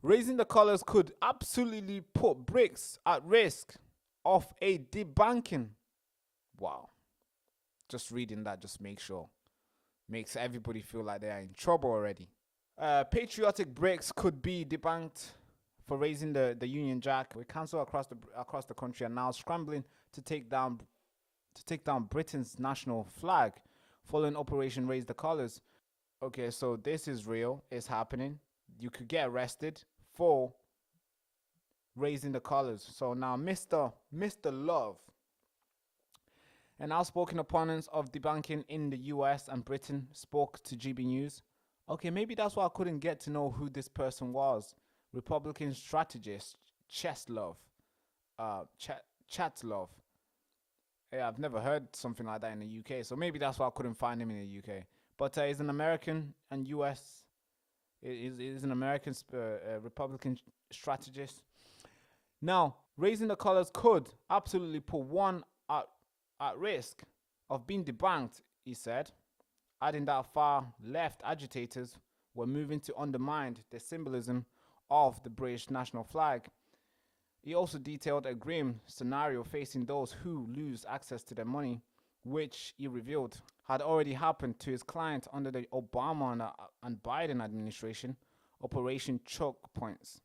Raising the colors could absolutely put BRICS at risk of a debanking. Wow. Just reading that just makes everybody feel like they are in trouble already. Patriotic BRICS could be debanked for raising the Union Jack. We cancel across the country and now scrambling to take down Britain's national flag following Operation Raise the Colors. Okay, so this is real. It's happening. You could get arrested for raising the colors. So now Mr. Love, an outspoken opponent of debanking in the US and Britain, spoke to GB News. Okay, maybe that's why I couldn't get to know who this person was. Republican strategist Chatlove. Chatlove. Yeah, I've never heard something like that in the UK, so maybe that's why I couldn't find him in the UK. But he's an American and US. He's an American Republican strategist. Now, raising the colors could absolutely put one at risk of being debanked, he said, adding that far left agitators were moving to undermine the symbolism of the British national flag. He also detailed a grim scenario facing those who lose access to their money, which he revealed had already happened to his client under the Obama and Biden administration, Operation Choke Points.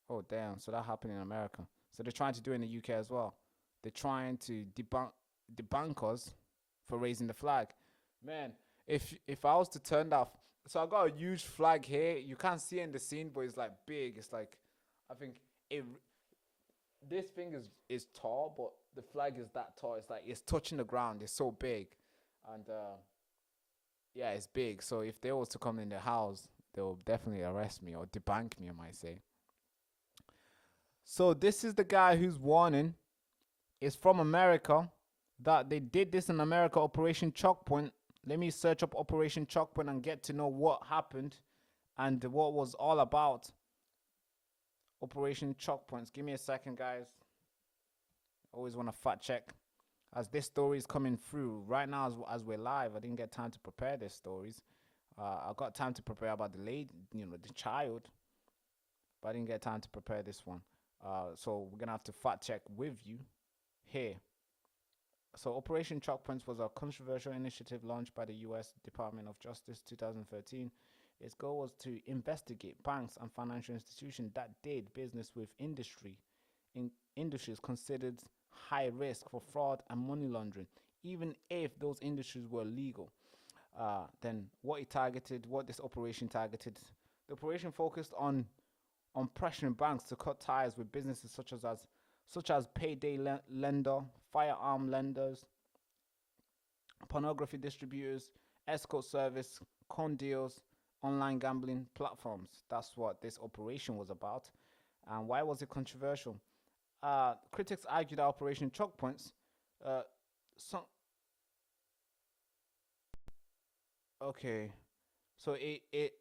Oh, damn. So that happened in America. So they're trying to do it in the UK as well. They're trying to debunk us for raising the flag. Man, if I was to turn that... So I got a huge flag here. You can't see it in the scene, but it's like big. It's like... I think this thing is tall, but the flag is that tall. It's like it's touching the ground. It's so big. And yeah, it's big. So if they was to come in the house, they'll definitely arrest me or debank me, I might say. So this is the guy who's warning. It's from America. That they did this in America, Operation Choke Point. Let me search up Operation Choke Point and get to know what happened and what was all about. Operation Choke Points. Give me a second, guys. Always want to fact check as this story is coming through right now as we're live. I didn't get time to prepare these stories. I got time to prepare about the lady, the child, but I didn't get time to prepare this one. So we're gonna have to fact check with you here. So Operation Choke Points was a controversial initiative launched by the U.S. Department of Justice 2013. Its goal was to investigate banks and financial institutions that did business with industries considered high risk for fraud and money laundering, even if those industries were legal. Then what this operation targeted, the operation focused on pressuring banks to cut ties with businesses such as payday lender, firearm lenders, pornography distributors, escort service, con deals, online gambling platforms. That's what this operation was about. And why was it controversial? Critics argued that Operation Choke Points okay, so it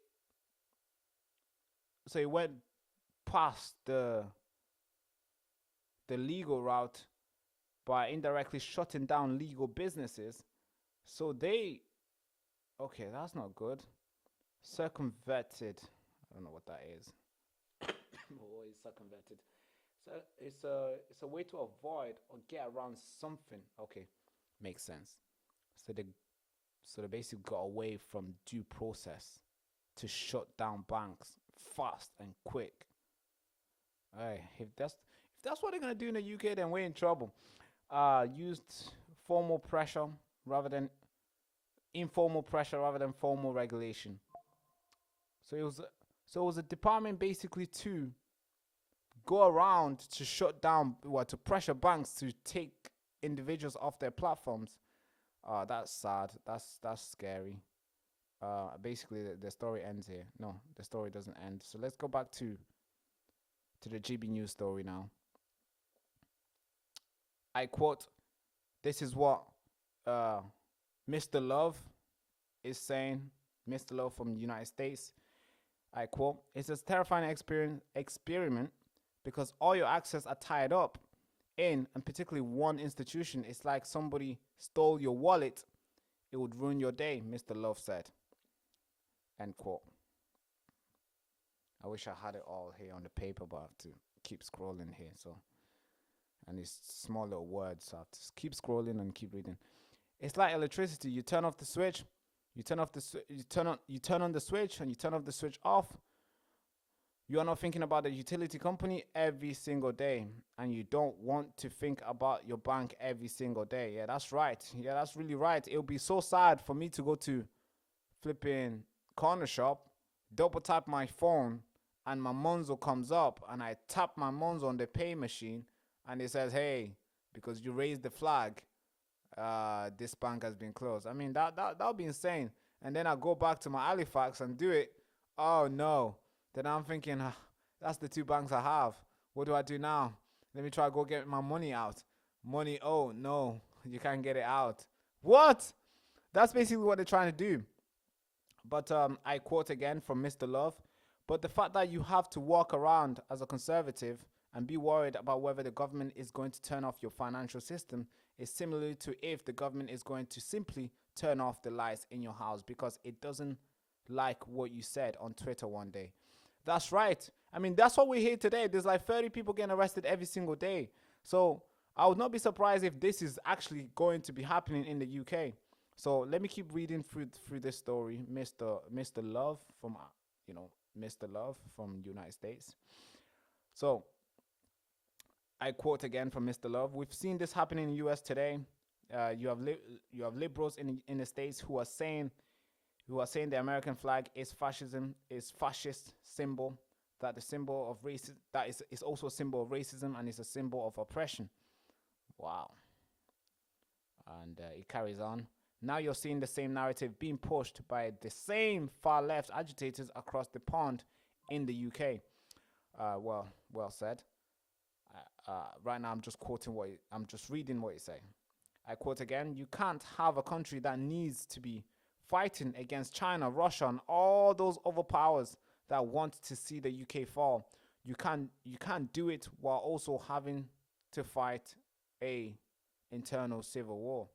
went past the legal route by indirectly shutting down legal businesses. So okay, that's not good. Circumvented. I don't know what that is. What is circumvented? So it's a way to avoid or get around something. Okay, makes sense. So they basically got away from due process to shut down banks fast and quick. Alright, if that's what they're gonna do in the UK, then we're in trouble. Used informal pressure rather than formal regulation. So it was a department basically to go around to shut down, to pressure banks to take individuals off their platforms. That's sad. That's scary. Basically the story ends here. No, the story doesn't end. So let's go back to the GB News story now. I quote, this is what Mr. Love is saying. Mr. Love from the United States. I quote, it's a terrifying experiment because all your access are tied up in, and particularly one institution. It's like somebody stole your wallet. It would ruin your day, Mr. Love said. End quote. I wish I had it all here on the paper, but I have to keep scrolling here. So, and it's small little words, so I have to keep scrolling and keep reading. It's like electricity. You turn off the switch, you turn on the switch, and you turn off the switch off. You are not thinking about the utility company every single day, and you don't want to think about your bank every single day. Yeah, that's right. Yeah, that's really right. It'll be so sad for me to go to flipping corner shop, double tap my phone, and my Monzo comes up, and I tap my Monzo on the pay machine, and it says, "Hey, because you raised the flag, this bank has been closed." I mean, that would be insane. And then I go back to my Halifax and do it. Oh no. Then I'm thinking, that's the two banks I have. What do I do now? Let me try to go get my money out. Money, oh no, you can't get it out. What? That's basically what they're trying to do. But I quote again from Mr. Love. But the fact that you have to walk around as a conservative and be worried about whether the government is going to turn off your financial system is similar to if the government is going to simply turn off the lights in your house because it doesn't like what you said on Twitter one day. That's right. I mean, that's what we hear today. There's like 30 people getting arrested every single day. So I would not be surprised if this is actually going to be happening in the UK. So let me keep reading through this story. Mr. Love from Mr. Love from United States. So I quote again from Mr. Love. We've seen this happening in the US today. You have liberals in the states who are saying the American flag is fascist symbol, that the symbol of racism, that is also a symbol of racism and is a symbol of oppression. Wow. And it carries on. Now you're seeing the same narrative being pushed by the same far left agitators across the pond in the UK. Well said. Right now I'm just reading what you say. I quote again, you can't have a country that needs to be fighting against China, Russia, and all those other powers that want to see the UK fall. You can't do it while also having to fight a internal civil war.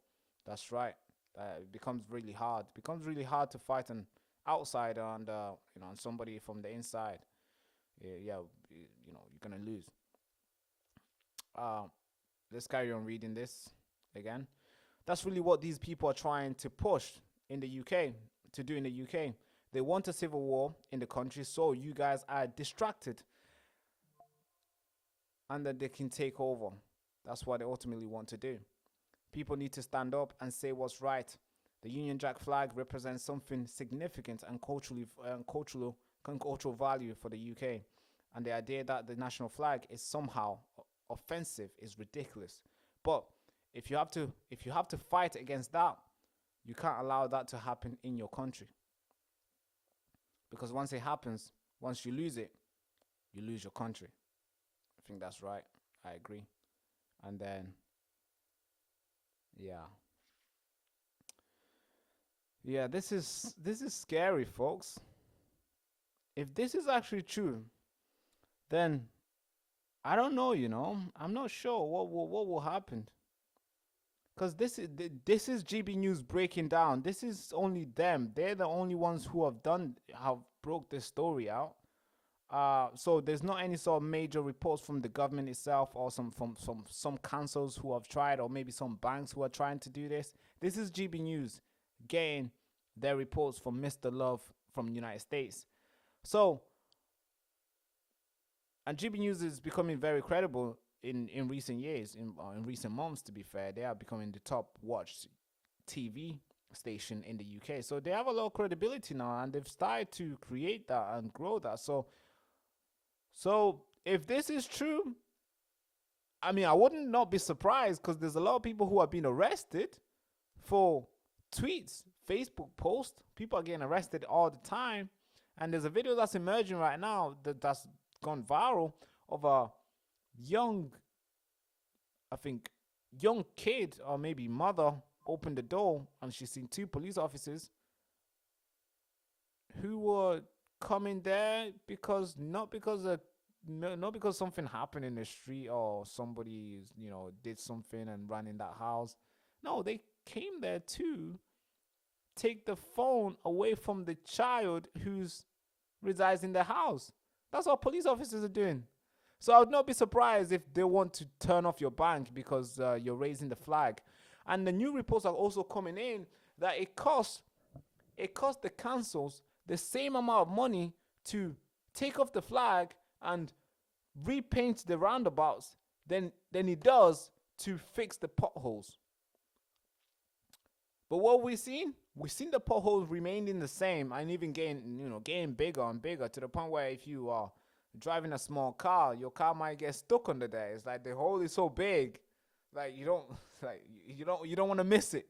That's right. It becomes really hard. It becomes really hard to fight an outsider and and somebody from the inside. You're gonna lose. Let's carry on reading this again. That's really what these people are trying to push in the UK, to do in the UK. They want a civil war in the country, so you guys are distracted and that they can take over. That's what they ultimately want to do. People need to stand up and say what's right. The Union Jack flag represents something significant and cultural value for the UK, and the idea that the national flag is somehow offensive is ridiculous. But if you have to fight against that, you can't allow that to happen in your country. Because once it happens, once you lose it, you lose your country. I think that's right. I agree. And then, yeah. Yeah, this is scary, folks. If this is actually true, then I don't know, I'm not sure what will happen. Because this is GB News breaking down. This is only them. They're the only ones who have broke this story out. So there's not any sort of major reports from the government itself, or some councils who have tried, or maybe some banks who are trying to do this. This is GB News getting their reports from Mr. Love from the United States. So, and GB News is becoming very credible in recent years, in recent months, to be fair. They are becoming the top watched TV station in the UK. So they have a lot of credibility now, and they've started to create that and grow that. So if this is true, I mean, I wouldn't not be surprised, because there's a lot of people who are being arrested for tweets, Facebook posts. People are getting arrested all the time. And there's a video that's emerging right now that's gone viral of a young kid, or maybe mother, opened the door and she's seen two police officers who were coming there not because something happened in the street, or somebody did something and ran in that house. No, they came there to take the phone away from the child who's resides in the house. That's what police officers are doing. So I would not be surprised if they want to turn off your bank because you're raising the flag. And the new reports are also coming in that it costs the councils the same amount of money to take off the flag and repaint the roundabouts than it does to fix the potholes. But what we've seen the potholes remaining the same and even getting bigger and bigger, to the point where if you are driving a small car, your car might get stuck under there. It's like the hole is so big, like you don't want to miss it.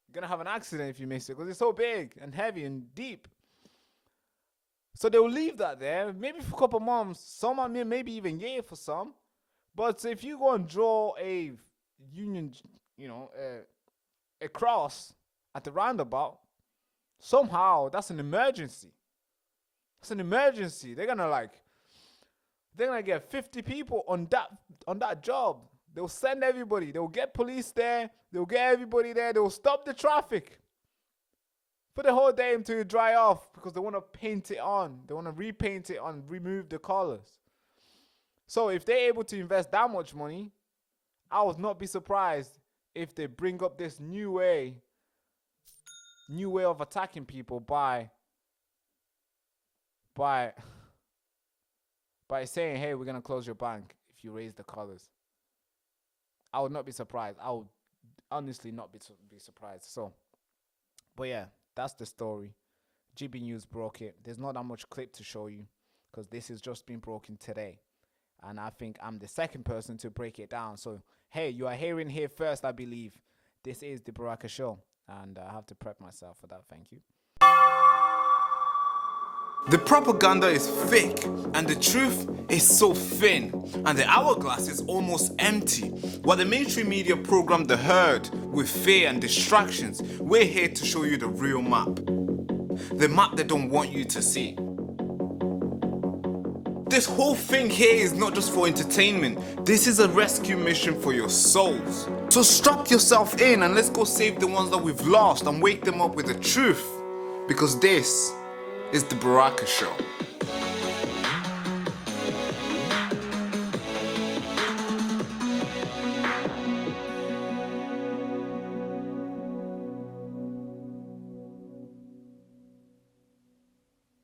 You're gonna have an accident if you miss it because it's so big and heavy and deep. So they'll leave that there, maybe for a couple months, some maybe even year for some. But if you go and draw a union, a cross at the roundabout, somehow that's an emergency. It's an emergency. They're gonna get 50 people on that job. They'll send everybody. They'll get police there. They'll get everybody there. They'll stop the traffic for the whole day until it dry off because they want to paint it on. They want to repaint it on, remove the colors. So if they're able to invest that much money, I would not be surprised if they bring up this new way of attacking people by saying, hey, we're going to close your bank if you raise the colors. I would not be surprised. I would honestly not be surprised. So, but yeah, that's the story. GB News broke it. There's not that much clip to show you because this has just been broken today. And I think I'm the second person to break it down. So, hey, you are hearing here first, I believe. This is the Baraka Show. And I have to prep myself for that. Thank you. The propaganda is thick and the truth is so thin, and the hourglass is almost empty. While the mainstream media program the herd with fear and distractions, we're here to show you the real map. The map they don't want you to see. This whole thing here is not just for entertainment. This is a rescue mission for your souls. So strap yourself in and let's go save the ones that we've lost and wake them up with the truth. Because this is the Baraka Show.